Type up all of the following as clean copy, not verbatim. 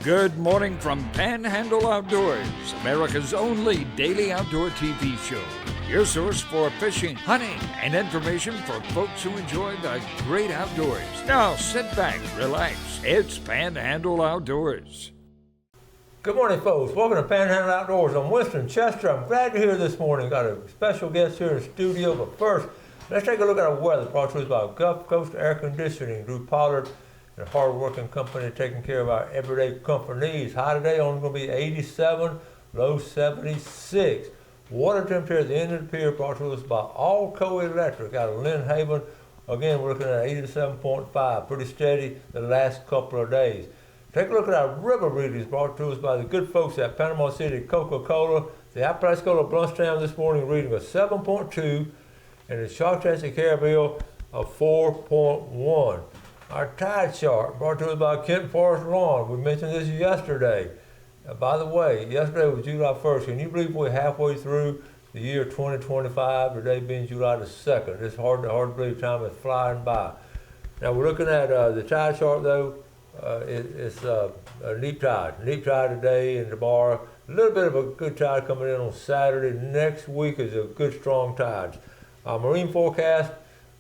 Good morning from Panhandle Outdoors, America's only daily outdoor TV show. Your source for fishing, hunting, and information for folks who enjoy the great outdoors. Now sit back, relax. It's Panhandle Outdoors. Good morning, folks. Welcome to Panhandle Outdoors. I'm Winston Chester. I'm glad you're here this morning. Got a special guest here in the studio, but first, let's take a look at our weather. Brought to us by Gulf Coast Air Conditioning, Drew Pollard, a hard-working company taking care of our everyday comfort needs. High today only going to be 87, low 76. Water temperature at the end of the pier brought to us by Alco Electric out of Lynn Haven. Again, we're looking at 87.5, pretty steady the last couple of days. Take a look at our river readings brought to us by the good folks at Panama City Coca-Cola. The Apalachicola Bluntstown this morning reading of 7.2 and the Choctaw Caribbean of 4.1. Our tide chart brought to us by Kent Forest Lawn. We mentioned this yesterday. By the way, yesterday was July 1st. Can you believe we're halfway through the year 2025, today being July the 2nd? It's hard to believe time is flying by. Now we're looking at the tide chart though. It's a neap tide. Neap tide today and tomorrow. A little bit of a good tide coming in on Saturday. Next week is a good strong tide. Our marine forecast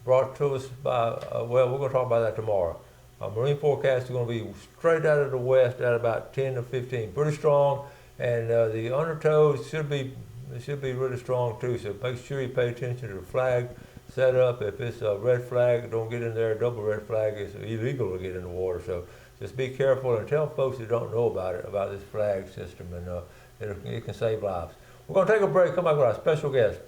brought to us by, well, we're going to talk about that tomorrow. Our marine forecast is going to be straight out of the west at about 10 to 15. Pretty strong, and the undertow should be really strong too, so make sure you pay attention to the flag set up. If it's a red flag, don't get in there. A double red flag is illegal to get in the water, so just be careful and tell folks that don't know about it, about this flag system, and it can save lives. We're going to take a break, come back with our special guest.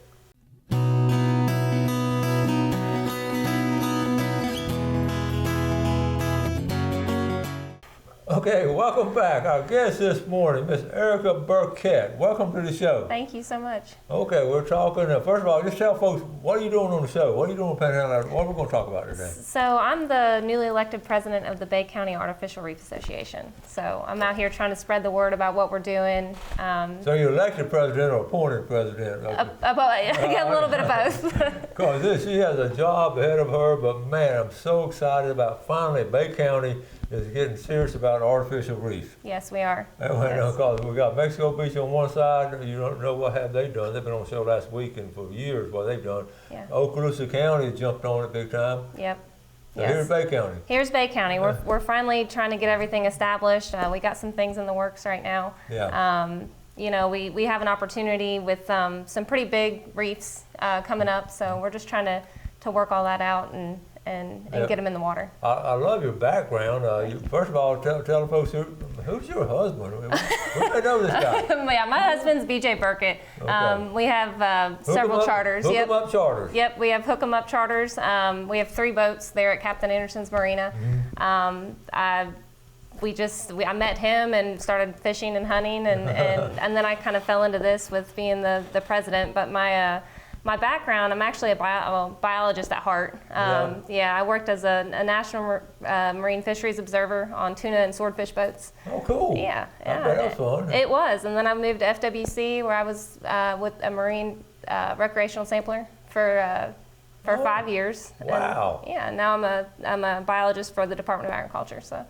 Okay, welcome back. Our guest this morning, Miss Erica Burkett. Welcome to the show. Thank you so much. Okay, we're talking, first of all, just tell folks, what are you doing on the show? What are you doing with Panhandle? What are we going to talk about today? So I'm the newly elected president of the Bay County Artificial Reef Association. So I'm out here trying to spread the word about what we're doing. So you're elected president or appointed president? I get a little bit of both. Because she has a job ahead of her, but man, I'm so excited about finally Bay County is getting serious about artificial reefs. Yes, we are. Because we got Mexico Beach on one side. You don't know what have they done. They've been on the show last week and for years what they've done. Yeah. Okaloosa County jumped on it big time. Yep. So yes. Here's Bay County. Here's Bay County. We're finally trying to get everything established. We got some things in the works right now. Yeah. You know, we have an opportunity with some pretty big reefs coming up, so we're just trying to work all that out and get them in the water. I love your background. First of all, tell the folks who's your husband? We may know this guy. Yeah, my husband's BJ Burkett. Okay. We have several charters. Hook 'em up charters. Yep, we have Hook 'em Up charters. We have 3 boats there at Captain Anderson's Marina. Mm-hmm. I met him and started fishing and hunting, and then I kind of fell into this with being the president. But my background, I'm actually a biologist at heart. Yeah, I worked as a national marine fisheries observer on tuna and swordfish boats. Oh, cool. Yeah. That was fun. It was, and then I moved to FWC where I was with a marine recreational sampler for 5 years. Wow. And, now I'm a biologist for the Department of Agriculture. So.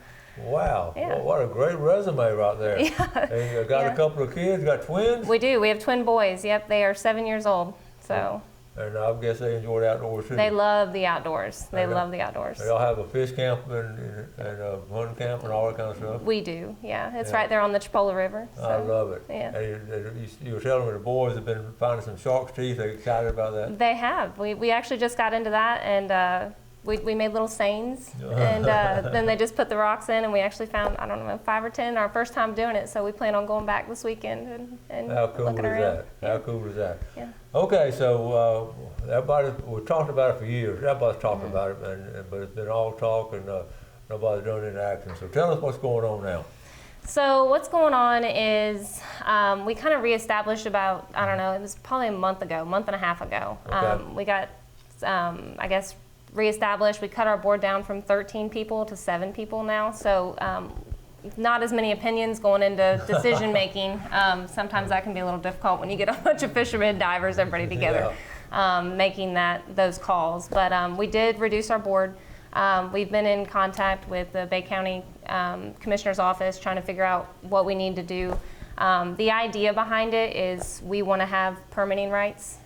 Wow. Yeah. Well, what a great resume right there. Yeah. And you got a couple of kids, got twins? We do. We have twin boys. Yep, they are 7 years old. So. And I guess they enjoy the outdoors too. They love the outdoors. They love the outdoors. They all have a fish camp and a hunting camp and all that kind of stuff? We do, yeah. It's right there on the Chipola River. So. I love it. Yeah. And you were telling me the boys have been finding some shark's teeth. They're excited about that? They have. We actually just got into that, and we made little seines, and then they just put the rocks in, and we actually found, I don't know, 5 or 10, our first time doing it, so we plan on going back this weekend and How cool looking is around. that? How cool is that? Yeah. Okay, so we've talked about it for years. Everybody's talked about it, but it's been all talk and nobody's done any action. So tell us what's going on now. So what's going on is we kind of reestablished about, I don't know, it was probably a month and a half ago. Okay. We got, I guess, reestablished. We cut our board down from 13 people to 7 people now. So not as many opinions going into decision making. Sometimes that can be a little difficult when you get a bunch of fishermen, divers, everybody together, making those calls. But we did reduce our board. We've been in contact with the Bay County commissioner's office trying to figure out what we need to do. The idea behind it is we want to have permitting rights.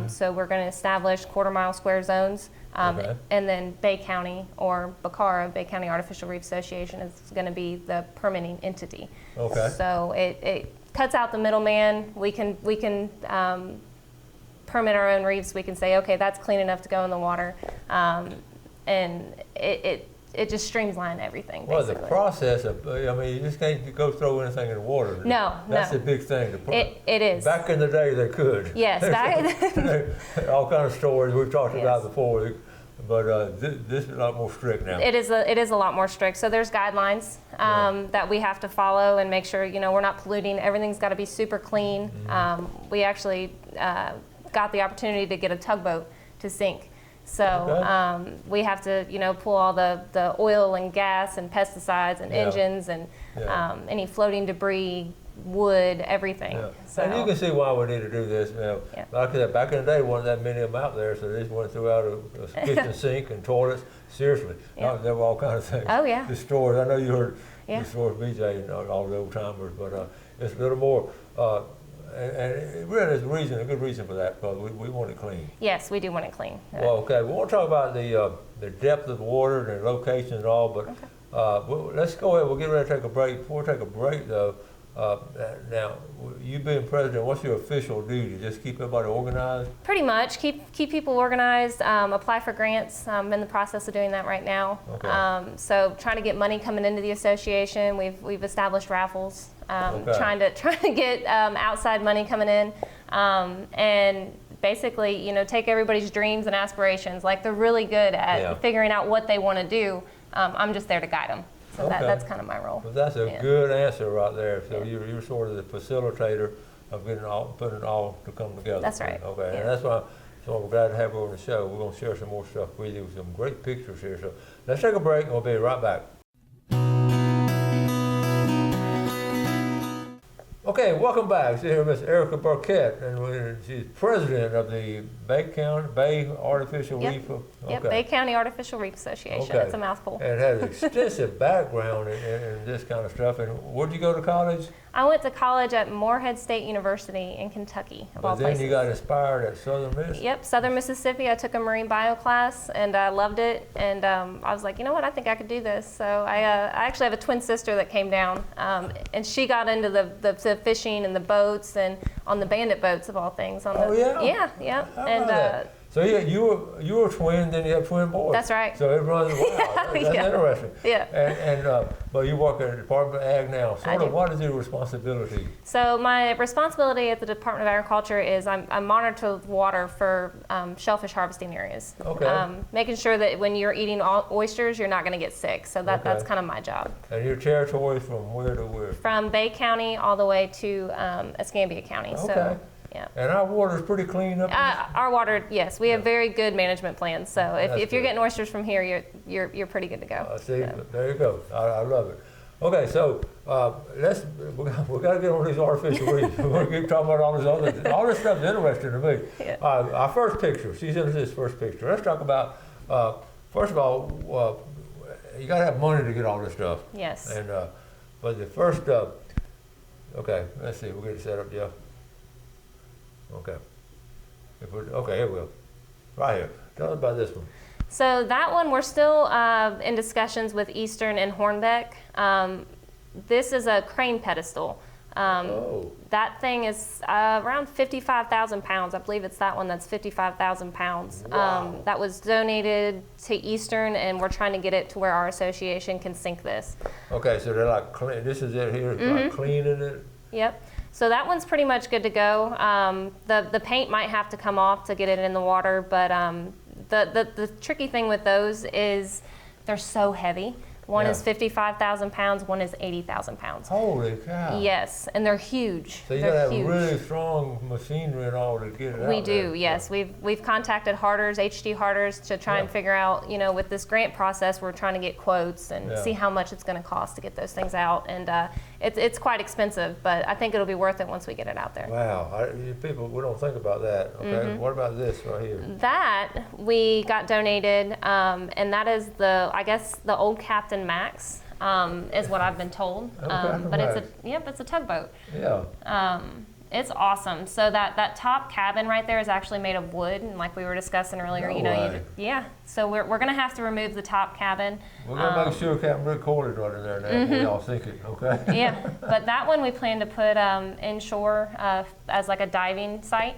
So we're going to establish quarter-mile square zones. And then Bay County or BACARA, Bay County Artificial Reef Association, is going to be the permitting entity. Okay. So it cuts out the middleman. We can permit our own reefs. We can say, okay, that's clean enough to go in the water, and it just streamlines everything. Well, basically. the process of, I mean, you just can't go throw anything in the water. No, That's no. the big thing. It is. Back in the day, they could. Yes, All kind of stories we've talked Yes. about before, but this is a lot more strict now. It is a lot more strict. So there's guidelines that we have to follow and make sure we're not polluting. Everything's got to be super clean. We actually got the opportunity to get a tugboat to sink. So we have to pull all the oil and gas and pesticides and engines and any floating debris, wood, everything. Yeah. So, and you can see why we need to do this. Like I said, back in the day, wasn't that many of them out there, so they just went throughout a kitchen sink and toilets. Seriously, there were all kinds of things. Oh, yeah. The stories, I know you heard the stories, BJ, and all the old timers, but it's a little more. And it really is a good reason for that, because we want it clean. Yes, we do want it clean. Well, okay, we want to talk about the depth of the water and the location and all, but let's go ahead. We'll get ready to take a break. Before we take a break, though, now, you being president, what's your official duty? Just keep everybody organized? Pretty much. Keep people organized, apply for grants. I'm in the process of doing that right now. Okay. So trying to get money coming into the association. We've established raffles. Trying to get outside money coming in. And basically, take everybody's dreams and aspirations. Like, they're really good at figuring out what they want to do. I'm just there to guide them. So that's kind of my role. Well, that's a good answer right there. So you're sort of the facilitator of putting it all to come together. That's right. Okay, and that's why. So we're glad to have you on the show. We're going to share some more stuff with you, some great pictures here. So let's take a break, and we'll be right back. Okay, welcome back. See here, Miss Erica Burkett, and she's president of the Bay Artificial Reef. Yep, Bay County Artificial Reef Association. Okay. It's a mouthful. And has extensive background in this kind of stuff. And where'd you go to college? I went to college at Morehead State University in Kentucky, of all But then places. you got inspired at Southern Miss? Yep, Southern Mississippi. I took a marine bio class, and I loved it. And I was like, you know what? I think I could do this. So I actually have a twin sister that came down, and she got into the fishing and the boats, and on the bandit boats of all things. Yeah. And so you were twin, then you have twin boys. That's right. So it runs. Wow, that's interesting. Yeah. And but you work at the Department of Ag now. I do. What is your responsibility? So my responsibility at the Department of Agriculture is I monitor the water for shellfish harvesting areas. Okay. Making sure that when you're eating oysters, you're not going to get sick. So that's kind of my job. And your territory from where to where? From Bay County all the way to Escambia County. Okay. So, yeah. And our water's pretty clean up here? Our water, yes, we have very good management plans. So if you're getting oysters from here, you're pretty good to go. See, there you go. I love it. Okay, so we got to get on these artificial reefs. We're going to keep talking about all this stuff's interesting to me. Yeah. Our first picture. She's into this first picture. Let's talk about first of all, you got to have money to get all this stuff. Yes. And but the first, okay, let's see. We'll get it set up, Jeff. Okay. Okay, here we go. Right here. Tell us about this one. So that one, we're still in discussions with Eastern and Hornbeck. This is a crane pedestal. That thing is around 55,000 pounds. I believe it's that one that's 55,000 pounds. Wow. That was donated to Eastern, and we're trying to get it to where our association can sink this. Okay, so they're like, this is it here, like cleaning it? Yep. So that one's pretty much good to go. The paint might have to come off to get it in the water, but the tricky thing with those is they're so heavy. One is 55,000 pounds, one is 80,000 pounds. Holy cow. Yes, and they're huge. So you got to have really strong machinery and all to get it out. We do, yes. We've contacted Harders, HD Harders, to try and figure out, with this grant process, we're trying to get quotes and see how much it's going to cost to get those things out. And it's quite expensive, but I think it'll be worth it once we get it out there. Wow. People, we don't think about that. Okay. What about this right here? That we got donated, and that is the old Captain Max. is what I've been told. But it's a tugboat. Yeah. It's awesome. So that top cabin right there is actually made of wood, and like we were discussing earlier, way. So we're gonna have to remove the top cabin. We're gonna make sure Captain Rick Corley's running there now. We all think it, okay? Yeah, but that one we plan to put inshore as like a diving site.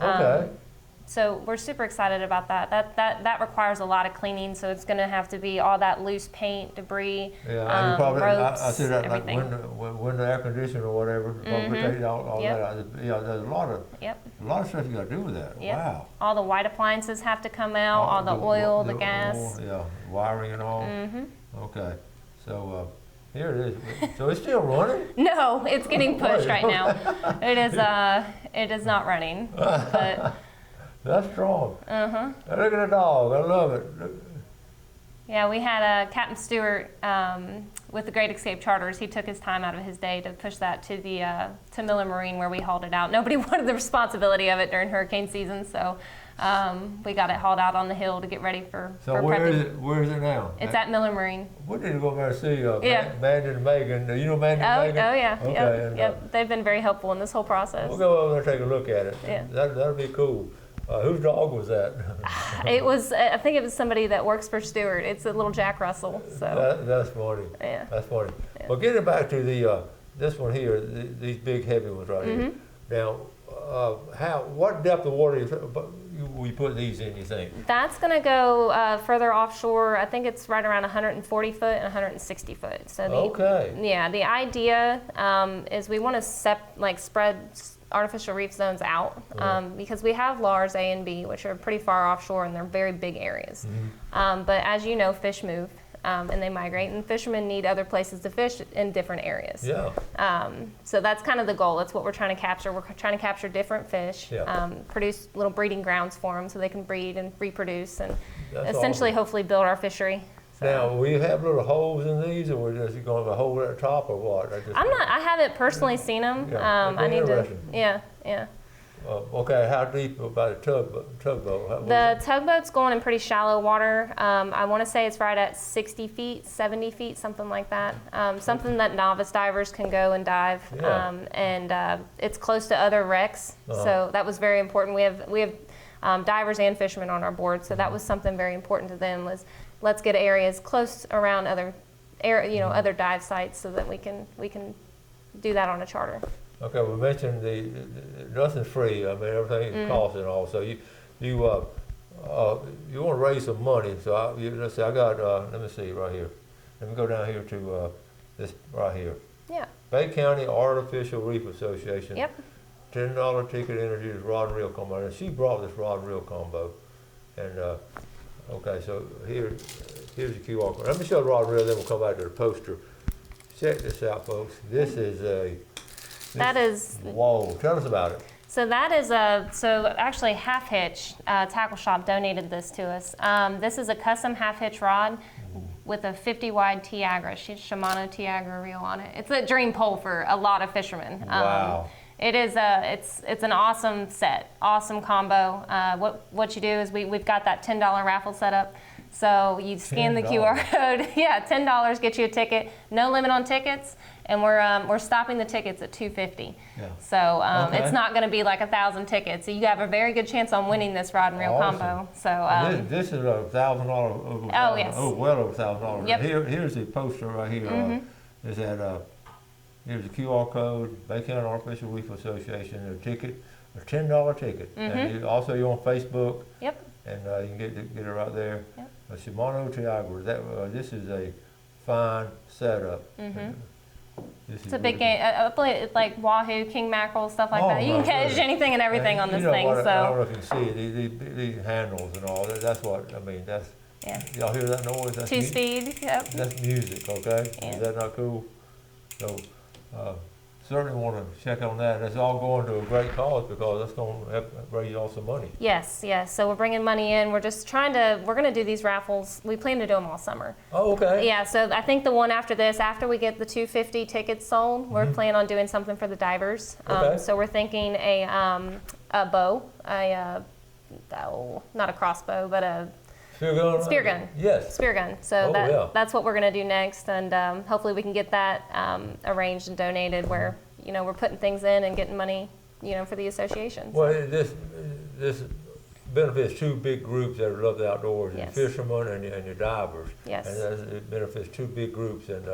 Okay. So we're super excited about that. That requires a lot of cleaning, so it's going to have to be all that loose paint, debris, Yeah, you probably, ropes, I see that everything. like window air conditioner or whatever. Probably take all Yep. that. Yeah, there's a lot of stuff you got to do with that. Yep. Wow. All the white appliances have to come out, all the oil, the gas. Yeah, wiring and all. Okay, so here it is. So it's still running? No, it's getting pushed right now. It is not running. But that's strong. Look at the dog. I love it. yeah, we had Captain Stewart with the Great Escape Charters. He took his time out of his day to push that to the to Miller Marine where we hauled it out. Nobody wanted the responsibility of it during hurricane season, so we got it hauled out on the hill to get ready for Where is prepping. it? Where is it now? It's at Miller Marine. We need to go over there and see Yeah. Mandy and Megan. You know Mandy and Megan? Oh yeah, Okay, yep, yep. They've been very helpful in this whole process. We'll go over there and take a look at it. Yeah. That'll be cool. Whose dog was that? It was, I think it was somebody that works for Stewart. It's a little Jack Russell. So That's funny. yeah. That's funny. Yeah. Well, getting back to this one here, these big heavy ones right here. Now, what depth of water we put these in, you think? That's going to go further offshore. I think it's right around 140 foot and 160 foot. So the idea is we want to spread artificial reef zones out because we have LARs A and B, which are pretty far offshore and they're very big areas. But as you know, fish move and they migrate, and fishermen need other places to fish in different areas. Yeah. So that's kind of the goal. That's what we're trying to capture. We're trying to capture different fish, produce little breeding grounds for them so they can breed and reproduce and essentially hopefully build our fishery. So. Now, will you have little holes in these, or we're just going to have a hole at the top, or what? I haven't personally seen them. Yeah. I need to. Yeah. Okay, how deep about a tugboat? The tugboat's going in pretty shallow water. I want to say it's right at 60 feet, 70 feet, something like that. Something that novice divers can go and dive. Yeah. It's close to other wrecks, so that was very important. We have divers and fishermen on our board, so that was something very important to them. Was let's get areas close around other dive sites so that we can do that on a charter. Okay, we mentioned nothing's free. I mean, everything costs and all. So you want to raise some money. So let's see. I got let me see right here. Let me go down here to this right here. Yeah. Bay County Artificial Reef Association. Yep. $10 ticket introduces rod and reel combo. And she brought this rod and reel combo, and okay, so here's the QR code. Let me show the rod and reel, then we'll come back to the poster. Check this out, folks. This is whoa, tell us about it. So that is actually Half Hitch Tackle Shop donated this to us. This is a custom half hitch rod with a 50 wide Tiagra, Shimano Tiagra reel on it. It's a dream pole for a lot of fishermen. Wow. It is it's an awesome set, awesome combo. What you do is we've got that $10 raffle set up. So you scan the QR code. Yeah, $10 gets you a ticket. No limit on tickets, and we're stopping the tickets at $250. Yeah. So it's not going to be like 1,000 tickets. So you have a very good chance on winning this rod and reel combo. So this is $1,000. Oh yes. Oh, well over $1,000. Yep. Here's the poster right here. Is that here's the QR code. Bay County Artificial Reef Association. A ticket, a $10 ticket. And you're on Facebook. Yep. And you can get it right there. Yep. A Shimano Tiagra. This is a fine setup. It's a big game. It's like wahoo, king mackerel, stuff like that. You can catch anything and everything on this thing. I don't know if you can see it. These handles and all. That's what I mean. That's y'all hear that noise? That's 2-speed. Yep. That's music. Okay. Yeah. Is that not cool? So. Certainly want to check on that. That's all going to a great cause because that's going to help raise y'all some money. Yes. So we're bringing money in. We're just we're going to do these raffles. We plan to do them all summer. Oh, okay. Yeah, so I think the one after this, after we get the 250 tickets sold, we're planning on doing something for the divers. Okay. So we're thinking a bow, not a crossbow, but a Spear gun? Spear gun. Yes. Spear gun. So yeah. that's what we're going to do next, and hopefully we can get that arranged and donated where, we're putting things in and getting money, for the association. Well, this benefits two big groups that love the outdoors, Yes. your fishermen and your divers. Yes. And it benefits two big groups, and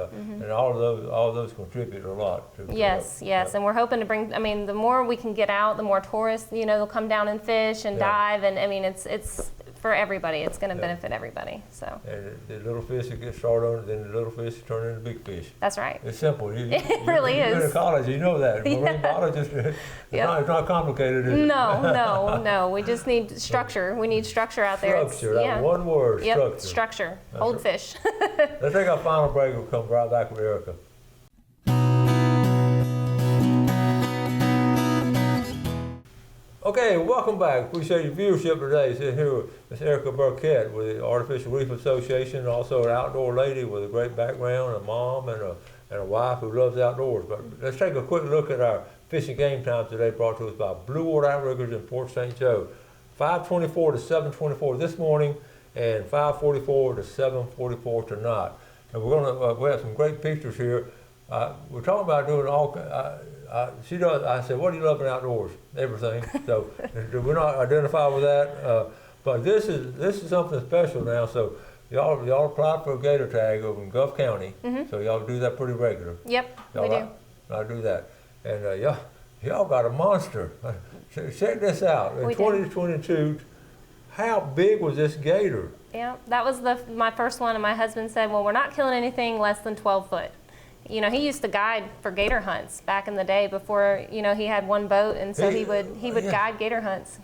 all of those contribute a lot. Yes, and we're hoping to bring. I mean, the more we can get out, the more tourists, they'll come down and fish and dive, and I mean, it's for everybody. It's going to benefit everybody. So. And the little fish that get started on it, then the little fish turn into big fish. That's right. It's simple. It really You're is. in college, you know that. Marine biologist, it's not complicated, is it? No. We just need structure. We need structure out there. Structure. That one word. Yep. Structure. Structure. Hold fish. Let's take our final break. We'll come right back with Erica. Okay, welcome back. Appreciate your viewership today. Sitting here with Miss Erica Burkett with the Artificial Reef Association, also an outdoor lady with a great background, a mom and a wife who loves outdoors. But let's take a quick look at our fishing game times today, brought to us by Blue Water Outriggers in Port St. Joe. 5:24 to 7:24 this morning, and 5:44 to 7:44 tonight. And we have some great pictures here. We're talking about doing all. She does. I said, "What do you love in outdoors?" Everything. So we're not identify with that. But this is something special now. So y'all applied for a gator tag over in Gulf County. So y'all do that pretty regular. Yep, we do. I do that, and y'all got a monster. Check this out. In 2022, how big was this gator? Yeah, that was my first one, and my husband said, "Well, we're not killing anything less than 12 foot." He used to guide for gator hunts back in the day before, he had one boat, and so he would guide gator hunts.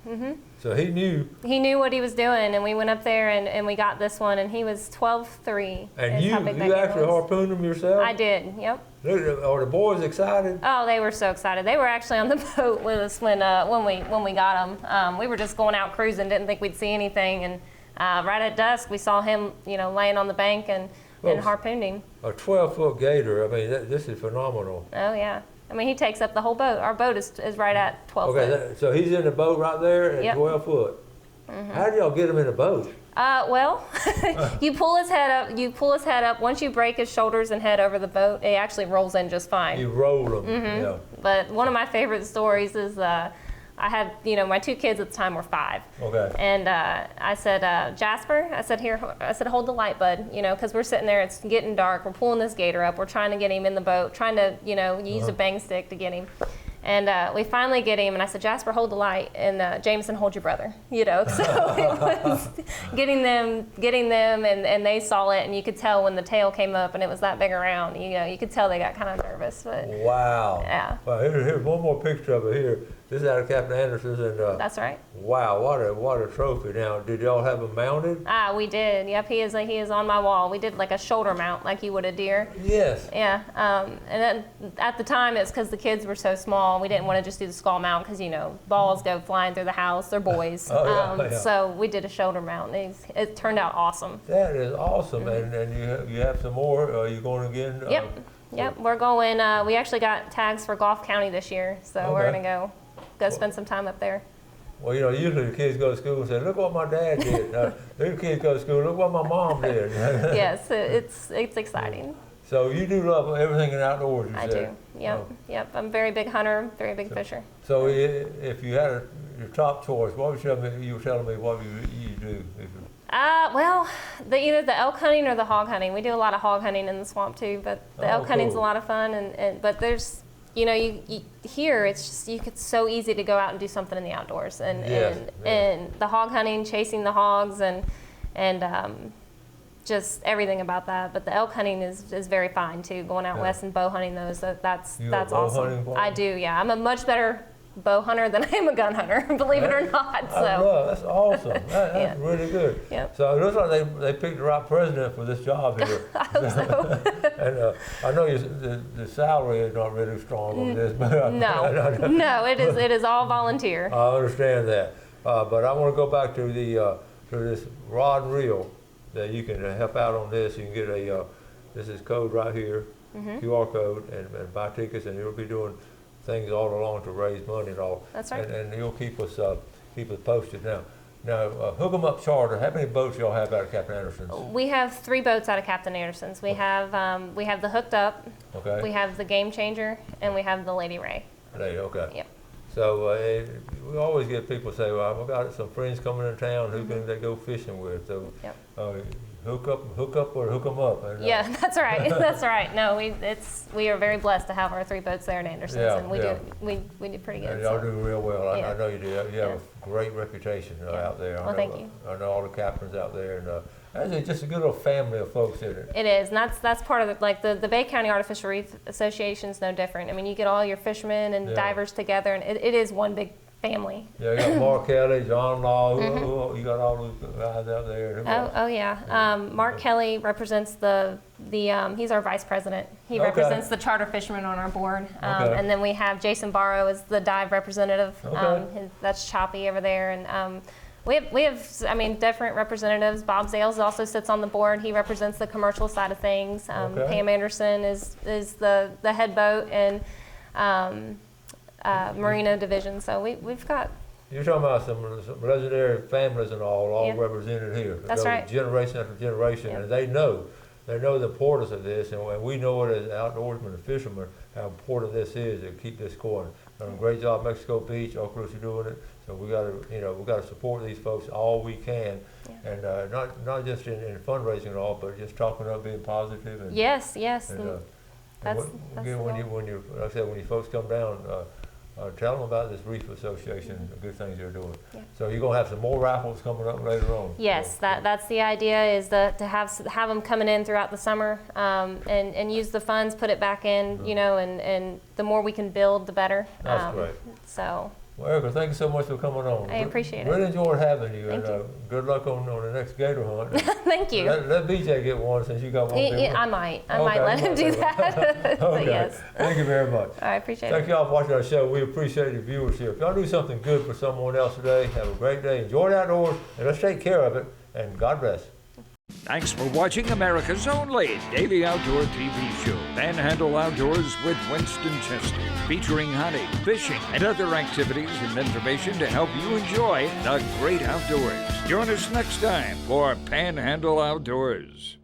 So he knew. He knew what he was doing, and we went up there and we got this one, and he was 12.3. And you actually harpooned him yourself? I did, yep. Are the boys excited? Oh, they were so excited. They were actually on the boat with us when we got them. We were just going out cruising, didn't think we'd see anything, and right at dusk we saw him, laying on the bank and harpooned him. A 12-foot gator, I mean, this is phenomenal. Oh, yeah. I mean, he takes up the whole boat. Our boat is right at 12 foot. Okay, so he's in the boat right there at 12 foot. How do y'all get him in the boat? Well, you pull his head up. Once you break his shoulders and head over the boat, he actually rolls in just fine. You roll him, yeah. But one of my favorite stories is I had, my two kids at the time were 5. Okay. And I said, Jasper, I said, hold the light, bud, because we're sitting there, it's getting dark, we're pulling this gator up, we're trying to get him in the boat, trying to, use a bang stick to get him. And we finally get him, and I said, Jasper, hold the light, and Jameson, hold your brother, So it was getting them, and they saw it, and you could tell when the tail came up, and it was that big around, you could tell they got kind of nervous. But wow. Yeah. Well, here's one more picture of it here. This is out of Captain Anderson's, and that's right. Wow, what a trophy! Now, did y'all have him mounted? We did. Yep, he is on my wall. We did like a shoulder mount, like you would a deer. Yes. Yeah. And then at the time, it's because the kids were so small. We didn't want to just do the skull mount because balls go flying through the house. They're boys. Yeah. So we did a shoulder mount. It turned out awesome. That is awesome, and you have some more. Are you going again? Yep. We're going. We actually got tags for Gulf County this year, so we're gonna go spend some time up there. Well, usually the kids go to school and say, "Look what my dad did." The kids go to school, "Look what my mom did." Yes, it's exciting. So you do love everything in outdoors. I do. Yep. I'm a very big hunter, very big fisher. So if you had your top choice, what would you were telling me what you do? Well, either the elk hunting or the hog hunting. We do a lot of hog hunting in the swamp too, but the elk hunting's a lot of fun. But there's, here it's just it's so easy to go out and do something in the outdoors, and the hog hunting, chasing the hogs, and just everything about that. But the elk hunting is very fine too. Going out west and bow hunting those, that's awesome. I do, yeah. I'm a much better bow hunter than I am a gun hunter, believe it or not. So that's awesome. That's really good. Yep. So it looks like they picked the right president for this job here. I hope so. And I know the salary is not really strong on this, but no, it is all volunteer. I understand that, but I want to go back to this rod and reel that you can help out on this. You can get this is code right here, QR code, and buy tickets, and you'll be doing things all along to raise money and all. That's right. And you'll keep us posted. Now, Now, Hook 'em Up Charter, how many boats y'all have out of Captain Anderson's? We have 3 boats out of Captain Anderson's. We have the Hooked Up, Okay. we have the Game Changer, and we have the Lady Ray. Okay. Yep. So we always get people say, well, I've got some friends coming in town, who can they go fishing with? So Yep. hook up or hook 'em up. And, Yeah, that's right. That's right. No, we are very blessed to have our 3 boats there in Anderson's, Yeah, and we yeah. do pretty good. And y'all so. do real well. I Yeah. know you do. You have Yeah. a great reputation out there. Well, thank you. I know all the captains out there, and it's just a good little family of folks in it. It is, and that's part of it. Like the Bay County Artificial Reef Association is no different. I mean, you get all your fishermen and Yeah. divers together, and it is one big family. Yeah, you got Mark Kelly, John Law, you got all those guys out there. Oh yeah. Mark Kelly represents he's our vice president. He Okay. represents the charter fishermen on our board. Okay. And then we have Jason Barrow as the dive representative. Okay. That's Choppy over there. And we have different representatives. Bob Zales also sits on the board. He represents the commercial side of things. Okay. Pam Anderson is the head boat and Marina division. So we've got. You're talking about some legendary families and all Yeah. represented here. That's Go right. Generation after generation, Yeah. and they know the importance of this, and we know it as outdoorsmen and fishermen how important this is to keep this going. Done a great job, Mexico Beach, Okaroosa doing it. So we got to support these folks all we can, and not just in fundraising and all, but just talking up, being positive. And, Yes. and, That's again, when you like I said, when you folks come down, tell them about this Reef Association, the good things they're doing. Yeah. So you're gonna have some more raffles coming up later on. Yes, So, that's the idea, is to have them coming in throughout the summer, and use the funds, put it back in, and the more we can build, the better. That's great. So. Well, Erica, thank you so much for coming on. I appreciate it. Really enjoyed having you, Thank and good luck on the next gator hunt. Thank you. Let BJ get one since you got one. I might let him do that. But Okay. yes, Thank you very much. I appreciate Thank it. y'all for watching our show. We appreciate your viewership. If y'all do something good for someone else today, have a great day. Enjoy the outdoors, and let's take care of it. And God bless. Thanks for watching America's only daily outdoor TV show, Panhandle Outdoors with Winston Chester, featuring hunting, fishing, and other activities and information to help you enjoy the great outdoors. Join us next time for Panhandle Outdoors.